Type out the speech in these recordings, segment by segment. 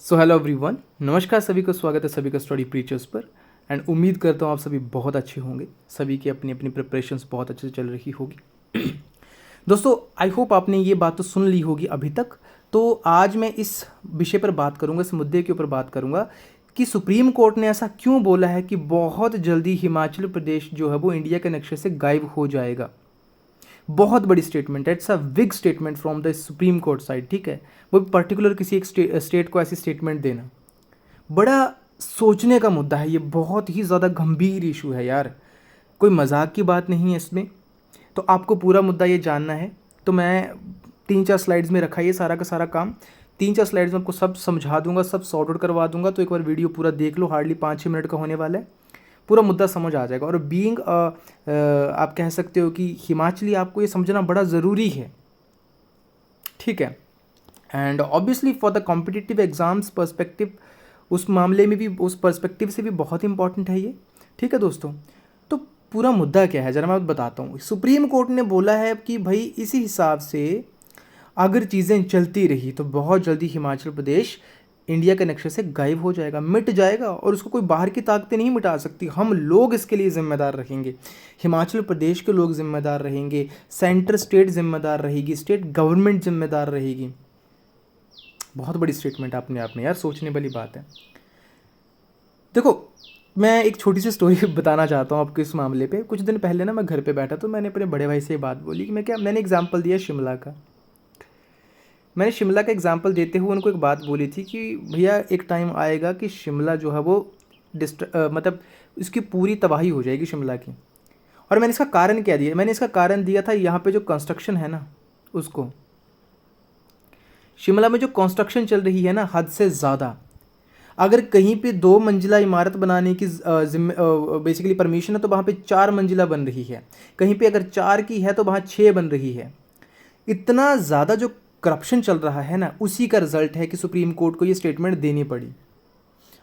So hello everyone, नमस्कार सभी को, स्वागत है सभी का स्टडी प्रीचर्स पर। एंड उम्मीद करता हूँ आप सभी बहुत अच्छे होंगे, सभी की अपनी अपनी प्रिपरेशंस बहुत अच्छे से चल रही होगी। दोस्तों, आई होप आपने ये बात तो सुन ली होगी अभी तक। तो आज मैं इस विषय पर बात करूँगा, इस मुद्दे के ऊपर बात करूँगा कि सुप्रीम कोर्ट ने ऐसा क्यों बोला है कि बहुत जल्दी हिमाचल प्रदेश जो है वो इंडिया के नक्शे से गायब हो जाएगा। बहुत बड़ी स्टेटमेंट है, it's a big statement from the Supreme court side, ठीक है। वो पर्टिकुलर किसी एक स्टेट को ऐसी स्टेटमेंट देना बड़ा सोचने का मुद्दा है। ये बहुत ही ज़्यादा गंभीर इशू है यार, कोई मजाक की बात नहीं है इसमें। तो आपको पूरा मुद्दा ये जानना है तो मैं 3-4 स्लाइड्स में रखा ये सारा का सारा काम। 3-4 स्लाइड्स में आपको सब समझा दूंगा, सब सॉर्ट आउट करवा दूंगा। तो एक बार वीडियो पूरा देख लो, हार्डली 5-6 मिनट का होने वाला है, पूरा मुद्दा समझ आ जाएगा। और बीइंग आप कह सकते हो कि हिमाचली, आपको ये समझना बड़ा ज़रूरी है, ठीक है। And obviously for the competitive exams perspective, उस मामले में भी, उस पर्सपेक्टिव से भी बहुत इंपॉर्टेंट है ये, ठीक है दोस्तों। तो पूरा मुद्दा क्या है ज़रा मैं बताता हूँ। सुप्रीम कोर्ट ने बोला है कि भाई इसी हिसाब से अगर चीज़ें चलती रही तो बहुत जल्दी हिमाचल प्रदेश इंडिया के नक्शे से गायब हो जाएगा, मिट जाएगा। और उसको कोई बाहर की ताकतें नहीं मिटा सकती, हम लोग इसके लिए ज़िम्मेदार रहेंगे। हिमाचल प्रदेश के लोग ज़िम्मेदार रहेंगे, सेंटर स्टेट ज़िम्मेदार रहेगी, स्टेट गवर्नमेंट ज़िम्मेदार रहेगी। बहुत बड़ी स्टेटमेंट अपने आप में यार, सोचने वाली बात है। देखो, मैं एक छोटी सी स्टोरी बताना चाहता हूँ आपको इस मामले पे। कुछ दिन पहले ना मैं घर पे बैठा तो मैंने अपने बड़े भाई से ये बात बोली कि मैंने एग्जाम्पल दिया शिमला का। मैंने शिमला का एग्जाम्पल देते हुए उनको एक बात बोली थी कि भैया एक टाइम आएगा कि शिमला जो है वो मतलब इसकी पूरी तबाही हो जाएगी शिमला की। और मैंने इसका कारण क्या दिया, मैंने इसका कारण दिया था यहाँ पे जो कंस्ट्रक्शन है ना, उसको, शिमला में जो कंस्ट्रक्शन चल रही है ना हद से ज़्यादा। अगर कहीं पे 2 मंजिला इमारत बनाने की बेसिकली परमिशन है तो वहाँ पे 4 मंजिला बन रही है, कहीं पे अगर 4 की है तो वहाँ 6 बन रही है। इतना ज़्यादा जो करप्शन चल रहा है ना, उसी का रिजल्ट है कि सुप्रीम कोर्ट को ये स्टेटमेंट देनी पड़ी।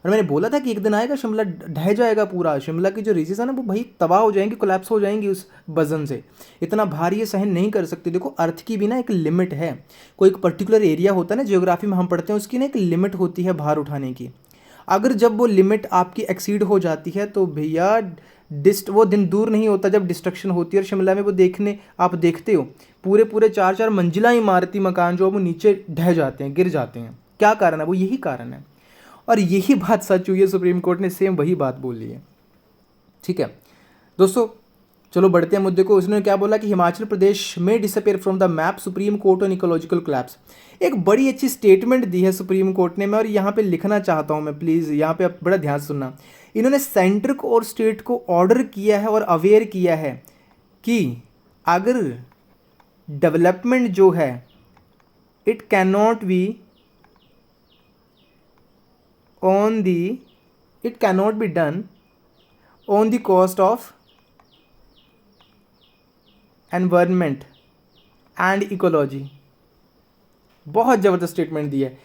और मैंने बोला था कि एक दिन आएगा शिमला ढह जाएगा पूरा, शिमला की जो रीचेस है ना वो भाई तबाह हो जाएंगी, कोलैप्स हो जाएंगी उस वजन से। इतना भारी ये सहन नहीं कर सकती। देखो, अर्थ की भी ना एक लिमिट है, कोई एक पर्टिकुलर एरिया होता है ना, जियोग्राफी में हम पढ़ते हैं, उसकी ना एक लिमिट होती है भार उठाने की। अगर जब वो लिमिट आपकी एक्सीड हो जाती है तो भैया वो दिन दूर नहीं होता जब डिस्ट्रक्शन होती है। और शिमला में वो आप देखते हो पूरे पूरे 4-4 मंजिला इमारती मकान जो है वो नीचे ढह जाते हैं, गिर जाते हैं। क्या कारण है? वो यही कारण है। और यही बात सच हुई है, सुप्रीम कोर्ट ने सेम वही बात बोली है, ठीक है दोस्तों। चलो बढ़ते हैं मुद्दे को। उसने क्या बोला कि हिमाचल प्रदेश में disappear from the map, supreme court on ecological collapse. एक बड़ी अच्छी स्टेटमेंट दी है सुप्रीम कोर्ट ने, मैं और यहाँ पे लिखना चाहता हूँ मैं, प्लीज़ यहाँ पे आप बड़ा ध्यान सुनना। इन्होंने सेंटर को और स्टेट को ऑर्डर किया है और अवेयर किया है कि अगर डेवलपमेंट जो है it can not B it cannot be done on the cost of environment and ecology। बहुत ज़बरदस्त स्टेटमेंट दी है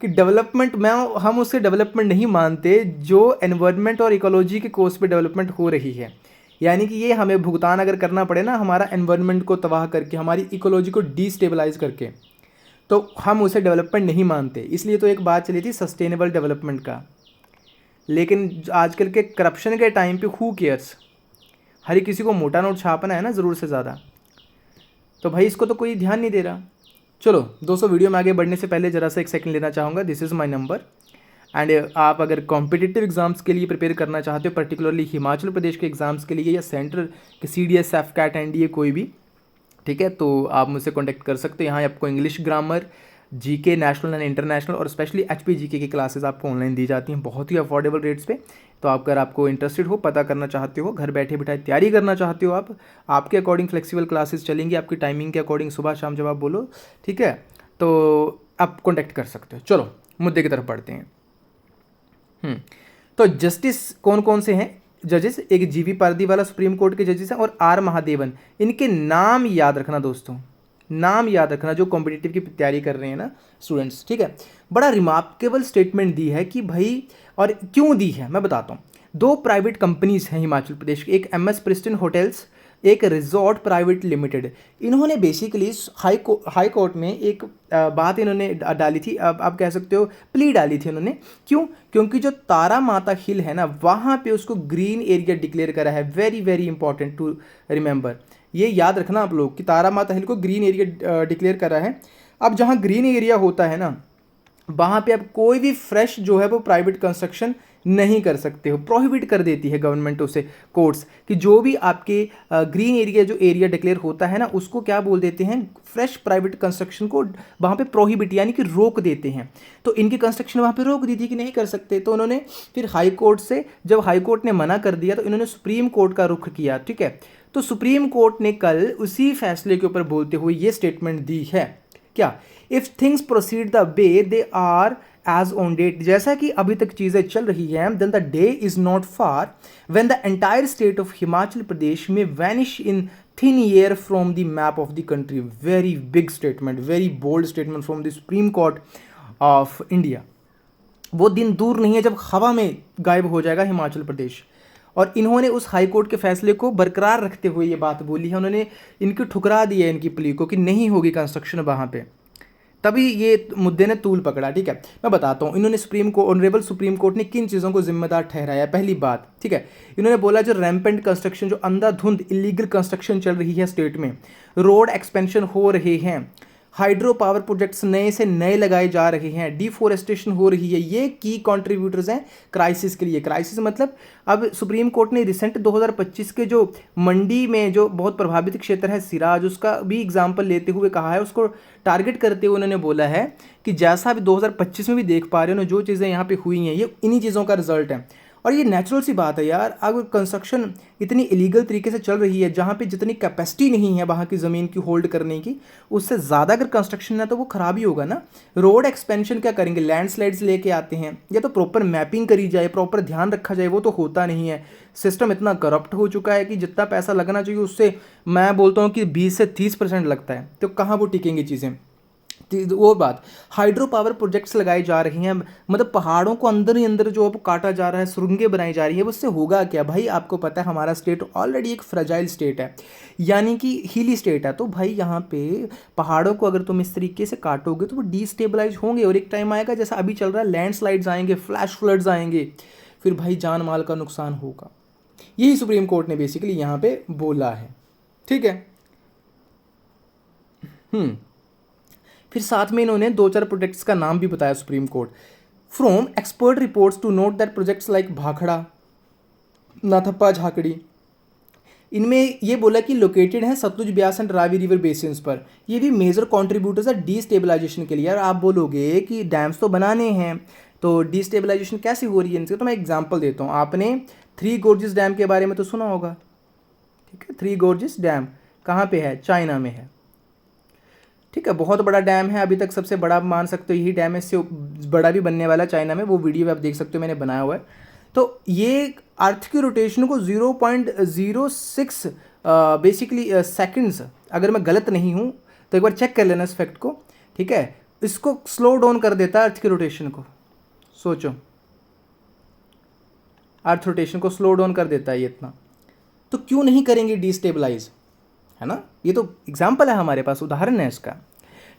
कि डेवलपमेंट हम उससे डेवलपमेंट नहीं मानते जो एनवायरनमेंट और इकोलॉजी के कोर्स पे डेवलपमेंट हो रही है। यानी कि ये हमें भुगतान अगर करना पड़े ना, हमारा एनवायरनमेंट को तबाह करके, हमारी इकोलॉजी को डिस्टेबलाइज करके, तो हम उसे डेवलपमेंट नहीं मानते। इसलिए तो एक बात चली थी सस्टेनेबल डेवलपमेंट का। लेकिन आजकल के करप्शन के टाइम पे हु केयर्स, हर किसी को मोटा नोट छापना है ना ज़रूरत से ज़्यादा, तो भाई इसको तो कोई ध्यान नहीं दे रहा। चलो दोस्तों, वीडियो में आगे बढ़ने से पहले ज़रा सा एक सेकंड लेना चाहूँगा। This is my number. And आप अगर कॉम्पिटिटिव एग्जाम्स के लिए प्रिपेयर करना चाहते हो, पर्टिकुलरली हिमाचल प्रदेश के एग्जाम्स के लिए या सेंटर के CDS, SAFCAT, NDA कोई भी, ठीक है, तो आप मुझसे कॉन्टैक्ट कर सकते हो। यहाँ आपको English, grammar, GK national and international और स्पेशली HP GK की क्लासेस आपको ऑनलाइन दी जाती हैं बहुत ही अफोर्डेबल रेट्स पे। तो अगर आपको इंटरेस्टेड हो, पता करना चाहते हो, घर बैठे बिठाए तैयारी करना चाहते हो, आप आपके अकॉर्डिंग फ्लेक्सिबल क्लासेस चलेंगी, आपकी टाइमिंग के अकॉर्डिंग, सुबह शाम जब आप बोलो, ठीक है, तो आप कॉन्टैक्ट कर सकते हो। चलो मुद्दे की तरफ बढ़ते हैं। तो जस्टिस कौन कौन से हैं जजेस? एक GV पारदीवाला सुप्रीम कोर्ट के जजेस हैं और R महादेवन। इनके नाम याद रखना दोस्तों, नाम याद रखना जो कॉम्पिटिटिव की तैयारी कर रहे हैं ना स्टूडेंट्स, ठीक है। बड़ा रिमार्केबल स्टेटमेंट दी है कि भाई, और क्यों दी है मैं बताता हूँ। 2 प्राइवेट कंपनीज हैं हिमाचल प्रदेश की, एक MS प्रिस्टन होटल्स एक रिजॉर्ट प्राइवेट लिमिटेड। इन्होंने बेसिकली हाई कोर्ट में एक बात इन्होंने डाली थी, अब आप कह सकते हो प्ली डाली थी उन्होंने। क्यों? क्योंकि जो तारा माता हिल है ना, वहाँ पे उसको ग्रीन एरिया डिक्लेयर करा है। Very very important to remember, ये याद रखना आप लोग कि तारा माता हिल को ग्रीन एरिया डिक्लेयर करा है। अब जहाँ ग्रीन एरिया होता है ना, वहाँ पे अब कोई भी फ्रेश जो है वो प्राइवेट कंस्ट्रक्शन नहीं कर सकते हो, प्रोहिबिट कर देती है गवर्नमेंट उसे, कोर्ट्स, कि जो भी आपके ग्रीन एरिया जो एरिया डिक्लेयर होता है ना, उसको क्या बोल देते हैं, फ्रेश प्राइवेट कंस्ट्रक्शन को वहाँ पे प्रोहिबिट यानी कि रोक देते हैं। तो इनकी कंस्ट्रक्शन वहाँ पे रोक दी थी कि नहीं कर सकते। तो उन्होंने फिर हाई कोर्ट से, जब हाई कोर्ट ने मना कर दिया तो इन्होंने सुप्रीम कोर्ट का रुख किया। ठीक है, तो सुप्रीम कोर्ट ने कल उसी फैसले के ऊपर बोलते हुए ये स्टेटमेंट दी है, क्या, if things proceed the way they are as on date, जैसा कि अभी तक चीजें चल रही हैं, then the day is not far when the entire state of Himachal Pradesh में vanish in thin air from the map of the country. Very big statement, very bold statement from the Supreme Court of India. वो दिन दूर नहीं है जब हवा में गायब हो जाएगा हिमाचल प्रदेश। और इन्होंने उस हाई कोर्ट के फैसले को बरकरार रखते हुए ये बात बोली है। उन्होंने इनकी ठुकरा दी है इनकी प्ली को कि नहीं होगी कंस्ट्रक्शन वहाँ पे, तभी ये मुद्दे ने तूल पकड़ा। ठीक है, मैं बताता हूँ इन्होंने ऑनरेबल सुप्रीम कोर्ट ने किन चीज़ों को जिम्मेदार ठहराया। पहली बात, ठीक है, इन्होंने बोला जो रैम्पेंट कंस्ट्रक्शन, जो अंधाधुंध इलीगल कंस्ट्रक्शन चल रही है स्टेट में, रोड एक्सपेंशन हो रहे हैं, हाइड्रो पावर प्रोजेक्ट्स नए से नए लगाए जा रहे हैं, डिफोरेस्टेशन हो रही है, ये की कंट्रीब्यूटर्स हैं क्राइसिस के लिए। क्राइसिस मतलब अब सुप्रीम कोर्ट ने रिसेंट 2025 के जो मंडी में जो बहुत प्रभावित क्षेत्र है सिराज, उसका भी एग्जाम्पल लेते हुए कहा है, उसको टारगेट करते हुए उन्होंने बोला है कि जैसा अभी 2025 में भी देख पा रहे हो ना, जो चीज़ें यहाँ पे हुई हैं ये इन्हीं चीज़ों का रिजल्ट है। और ये नेचुरल सी बात है यार, अगर कंस्ट्रक्शन इतनी इलीगल तरीके से चल रही है, जहाँ पे जितनी कैपेसिटी नहीं है वहाँ की ज़मीन की होल्ड करने की, उससे ज़्यादा अगर कंस्ट्रक्शन है तो वो ख़राब ही होगा ना। रोड एक्सपेंशन क्या करेंगे, लैंडस्लाइड्स लेके आते हैं, या तो प्रॉपर मैपिंग करी जाए, प्रॉपर ध्यान रखा जाए, वो तो होता नहीं है। सिस्टम इतना करप्ट हो चुका है कि जितना पैसा लगना चाहिए उससे मैं बोलता हूँ कि 20 से 30% लगता है, तो कहाँ वो टिकेंगी चीज़ें। वो बात, हाइड्रो पावर प्रोजेक्ट्स लगाए जा रही हैं, मतलब पहाड़ों को अंदर ही अंदर जो अब काटा जा रहा है, सुरंगें बनाई जा रही है, उससे होगा क्या भाई। आपको पता है हमारा स्टेट ऑलरेडी एक फ्रेजाइल स्टेट है, यानी कि हिली स्टेट है। तो भाई यहाँ पे पहाड़ों को अगर तुम इस तरीके से काटोगे तो वो डिस्टेबलाइज होंगे, और एक टाइम आएगा जैसा अभी चल रहा है, लैंडस्लाइड्स आएंगे, फ्लैश फ्लड्स आएंगे, फिर भाई जान माल का नुकसान होगा। यही सुप्रीम कोर्ट ने बेसिकली यहाँ पे बोला है। ठीक है, फिर साथ में इन्होंने 2-4 प्रोजेक्ट्स का नाम भी बताया Supreme Court. From expert reports to note that projects like Bhakra, Nathpa Jhakri, इनमें ये बोला कि लोकेटेड है Sutlej, Beas and Ravi river basins पर, ये भी मेजर कॉन्ट्रीब्यूटर्स है डिस्टेबलाइजेशन के लिए। यार आप बोलोगे कि डैम्स तो बनाने हैं, तो डिस्टेबलाइजेशन कैसे हो रही है इनसे, तो मैं एग्जाम्पल देता हूँ। आपने 3 गोर्जेस डैम के बारे में तो सुना होगा, ठीक है। 3 गोर्जेस डैम कहाँ पे है, चाइना में है, ठीक है। बहुत बड़ा डैम है, अभी तक सबसे बड़ा मान सकते हो यही डैम है, इससे बड़ा भी बनने वाला चाइना में, वो वीडियो आप देख सकते हो मैंने बनाया हुआ है। तो ये अर्थ की रोटेशन को 0.06 बेसिकली सेकंड्स, अगर मैं गलत नहीं हूँ तो एक बार चेक कर लेना इस फैक्ट को, ठीक है, इसको स्लो डाउन कर देता है अर्थ की रोटेशन को। सोचो, अर्थ रोटेशन को स्लो डाउन कर देता है ये इतना, तो क्यों नहीं करेंगे डिस्टेबलाइज, है ना। ये तो एग्जाम्पल है हमारे पास, उदाहरण है इसका।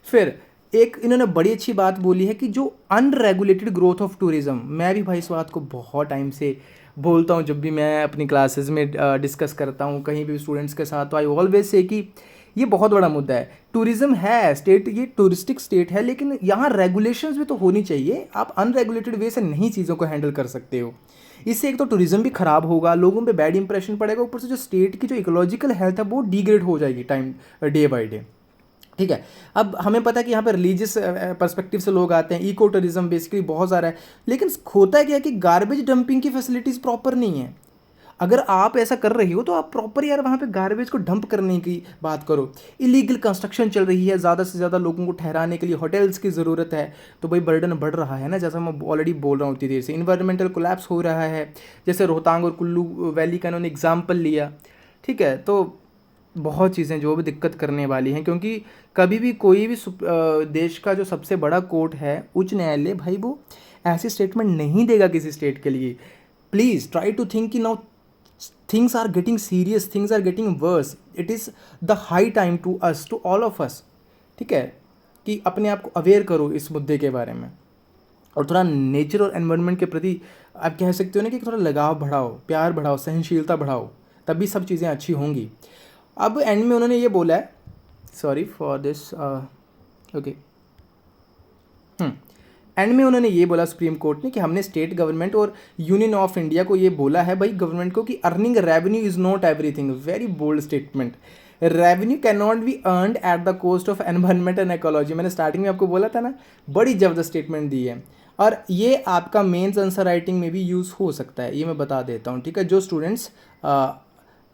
फिर एक इन्होंने बड़ी अच्छी बात बोली है कि जो अनरेगुलेटेड ग्रोथ ऑफ टूरिज्म, मैं भी भाई इस बात को बहुत टाइम से बोलता हूँ, जब भी मैं अपनी क्लासेस में डिस्कस करता हूँ कहीं भी स्टूडेंट्स के साथ, तो आई ऑलवेज से कि ये बहुत बड़ा मुद्दा है। टूरिज्म है स्टेट, ये टूरिस्टिक स्टेट है, लेकिन यहाँ रेगुलेशंस भी तो होनी चाहिए। आप अनरेगुलेटेड वे से नहीं चीज़ों को हैंडल कर सकते हो, इससे एक तो टूरिज्म भी खराब होगा, लोगों पे बैड इंप्रेशन पड़ेगा, ऊपर से जो स्टेट की जो इकोलॉजिकल हेल्थ है वो डिग्रेड हो जाएगी टाइम डे बाय डे, ठीक है। अब हमें पता है कि यहाँ पर रिलीजियस पर्सपेक्टिव से लोग आते हैं, इको टूरिज्म बेसिकली बहुत सारा है, लेकिन होता है क्या कि गार्बेज डंपिंग की फैसिलिटीज़ प्रॉपर नहीं है। अगर आप ऐसा कर रही हो तो आप प्रॉपर यार वहाँ पे गार्बेज को डंप करने की बात करो। इलीगल कंस्ट्रक्शन चल रही है, ज़्यादा से ज़्यादा लोगों को ठहराने के लिए होटल्स की ज़रूरत है, तो भाई बर्डन बढ़ रहा है ना, जैसा मैं ऑलरेडी बोल रहा हूँ उतनी देर से। इन्वायरमेंटल कोलैप्स हो रहा है, जैसे रोहतांग और कुल्लू वैली का इन्होंने एग्जाम्पल लिया, ठीक है। तो बहुत चीज़ें जो भी दिक्कत करने वाली हैं, क्योंकि कभी भी कोई भी देश का जो सबसे बड़ा कोर्ट है उच्च न्यायालय, भाई वो ऐसी स्टेटमेंट नहीं देगा किसी स्टेट के लिए। प्लीज़ ट्राई टू थिंक कि now things are getting serious, things are getting worse, it is the high time to us, to all of us, ठीक है, कि अपने आप को अवेयर करो इस मुद्दे के बारे में, और थोड़ा नेचर और एनवायरनमेंट के प्रति आप कह सकते हो ना कि थोड़ा लगाव बढ़ाओ, प्यार बढ़ाओ, सहनशीलता बढ़ाओ, तभी सब चीज़ें अच्छी होंगी। अब एंड में उन्होंने ये बोला है, sorry for this, okay, and में उन्होंने ये बोला सुप्रीम कोर्ट ने कि हमने स्टेट गवर्नमेंट और यूनियन ऑफ इंडिया को ये बोला है भाई गवर्नमेंट को कि earning revenue is not everything, very bold statement, revenue can not be earned at the cost of environment and ecology. मैंने स्टार्टिंग में आपको बोला था ना, बड़ी जबरदस्त स्टेटमेंट दी है, और ये आपका मेंस आंसर राइटिंग में भी यूज़ हो सकता है, ये मैं बता देता हूँ, ठीक है। जो स्टूडेंट्स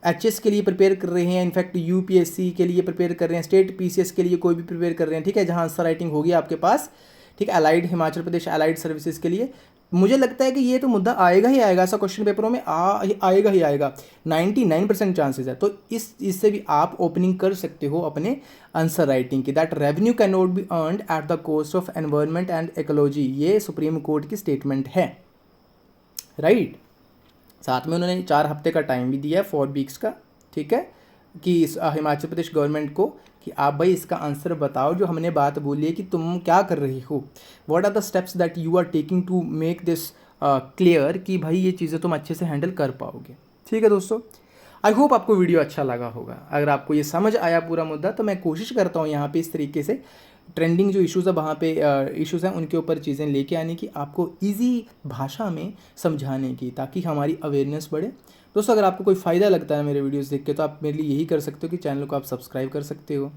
एचएस के लिए प्रिपेयर कर रहे हैं, इनफैक्ट यूपीएससी के लिए प्रिपेयर कर रहे हैं, स्टेट पीसीएस के लिए कोई भी प्रिपेयर कर रहे हैं, ठीक है, जहाँ आंसर राइटिंग होगी आपके पास, ठीक है, allied Himachal Pradesh allied services के लिए, मुझे लगता है कि ये तो मुद्दा आएगा ही आएगा, ऐसा क्वेश्चन पेपरों में आएगा ही आएगा, 99% चांसेस है। तो इससे भी आप ओपनिंग कर सकते हो अपने आंसर राइटिंग की, that revenue can not be earned at the cost of environment and ecology, ये सुप्रीम कोर्ट की स्टेटमेंट है, राइट। साथ में उन्होंने 4 हफ्ते का टाइम भी दिया है, 4 वीक्स का, ठीक है, कि हिमाचल प्रदेश गवर्नमेंट को कि आप भाई इसका आंसर बताओ, जो हमने बात बोली है कि तुम क्या कर रही हो, what are the steps that you are taking to make this clear, कि भाई ये चीज़ें तुम अच्छे से हैंडल कर पाओगे, ठीक है दोस्तों। आई होप आपको वीडियो अच्छा लगा होगा। अगर आपको ये समझ आया पूरा मुद्दा, तो मैं कोशिश करता हूँ यहाँ पे इस तरीके से ट्रेंडिंग जो इश्यूज़ है वहाँ पे इश्यूज़ हैं उनके ऊपर चीज़ें लेके आने की, आपको ईजी भाषा में समझाने की, ताकि हमारी अवेयरनेस बढ़े। दोस्तों अगर आपको कोई फ़ायदा लगता है मेरे वीडियोस देख के, तो आप मेरे लिए यही कर सकते हो कि चैनल को आप सब्सक्राइब कर सकते हो,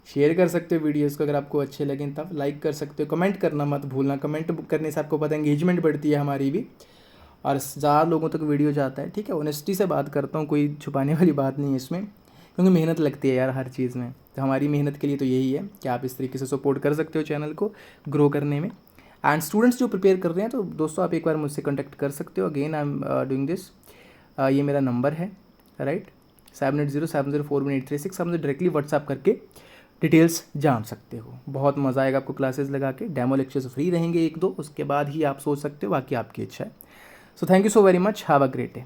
शेयर कर सकते हो वीडियोस को, अगर आपको अच्छे लगें तब लाइक कर सकते हो, कमेंट करना मत भूलना, कमेंट करने से आपको पता है एंगेजमेंट बढ़ती है हमारी भी, और ज़्यादा लोगों तक वीडियो जाता है, ठीक है। ऑनेस्टी से बात करता हूँ, कोई छुपाने वाली बात नहीं है इसमें, क्योंकि मेहनत लगती है यार हर चीज़ में, तो हमारी मेहनत के लिए तो यही है कि आप इस तरीके से सपोर्ट कर सकते हो चैनल को ग्रो करने में। एंड स्टूडेंट्स जो प्रिपेयर कर रहे हैं, तो दोस्तों आप एक बार मुझसे कॉन्टैक्ट कर सकते हो, again I am doing this, ये मेरा नंबर है, राइट, 7807041836, आप मुझे डायरेक्टली व्हाट्सएप करके डिटेल्स जान सकते हो। बहुत मज़ा आएगा आपको क्लासेस लगा के, डेमो लेक्चर्स फ्री रहेंगे 1-2, उसके बाद ही आप सोच सकते हो, बाकी आपकी इच्छा है। So thank you so very much, have a great day.